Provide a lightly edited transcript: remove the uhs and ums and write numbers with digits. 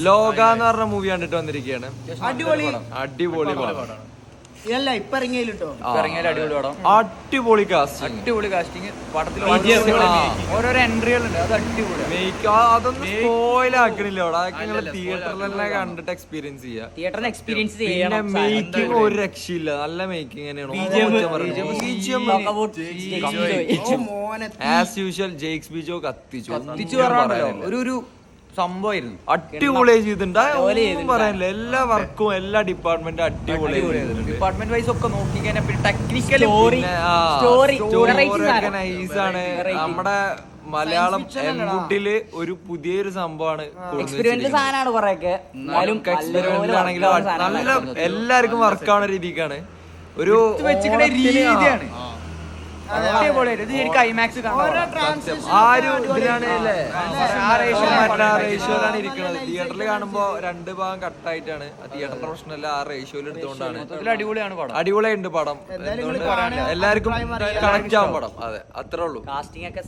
ലോക എന്ന് പറഞ്ഞ മൂവി കണ്ടിട്ട് വന്നിരിക്കുകയാണ്. അടിപൊളി പടം. അടിപൊളി കാസ്റ്റിംഗ്. ഓരോരോ എൻട്രികളുണ്ട്, അത് അടിപൊളിയാണ്. അതൊന്നും സ്പോയിൽ ആക്കണില്ല. അവിടെ തിയേറ്ററിൽ തന്നെ കണ്ടിട്ട് എക്സ്പീരിയൻസ് ചെയ്യാം. പിന്നെ മേക്കിംഗ് ഒരു രക്ഷയില്ല, നല്ല മേക്കിംഗ് തന്നെയാണ്. ആസ് യൂഷ്വൽ ജെയ്ക്സ് ബിജോ കത്തിച്ചു ഒരു സംഭവമായിരുന്നു. അടിപൊളിയായി ചെയ്തിട്ടുണ്ട്. ഒന്നും പറയാനില്ല. എല്ലാ വർക്കും എല്ലാ ഡിപ്പാർട്ട്മെന്റും അടിപൊളി. ഡിപ്പാർട്ട്മെന്റ് വൈസ് ഒക്കെ നോക്കി കഴിഞ്ഞാൽ പിന്നെ ടെക്നിക്കൽ നൈസാണ്. നമ്മുടെ മലയാളം എംബുട്ടില് ഒരു പുതിയൊരു സംഭവമാണ്. എക്സ്പെരിമെന്റ് ആണെങ്കിലും നല്ല എല്ലാവർക്കും വർക്കാവുന്ന രീതിക്കാണ്. ഒരു രീതിയാണ്. റേഷ്യോയിലാണ് ഇരിക്കുന്നത്. തിയേറ്ററിൽ കാണുമ്പോ 2 ഭാഗം കട്ടായിട്ടാണ്. തിയേറ്ററിന്റെ പ്രശ്നമല്ല, ആ റേഷ്യോയിൽ എടുത്തുകൊണ്ടാണ്. അടിപൊളിയുണ്ട് പടം. എല്ലാവർക്കും കണക്ട് ആവും പടം. അതെ, അത്രേ ഉള്ളൂ. കാസ്റ്റിംഗ് ഒക്കെ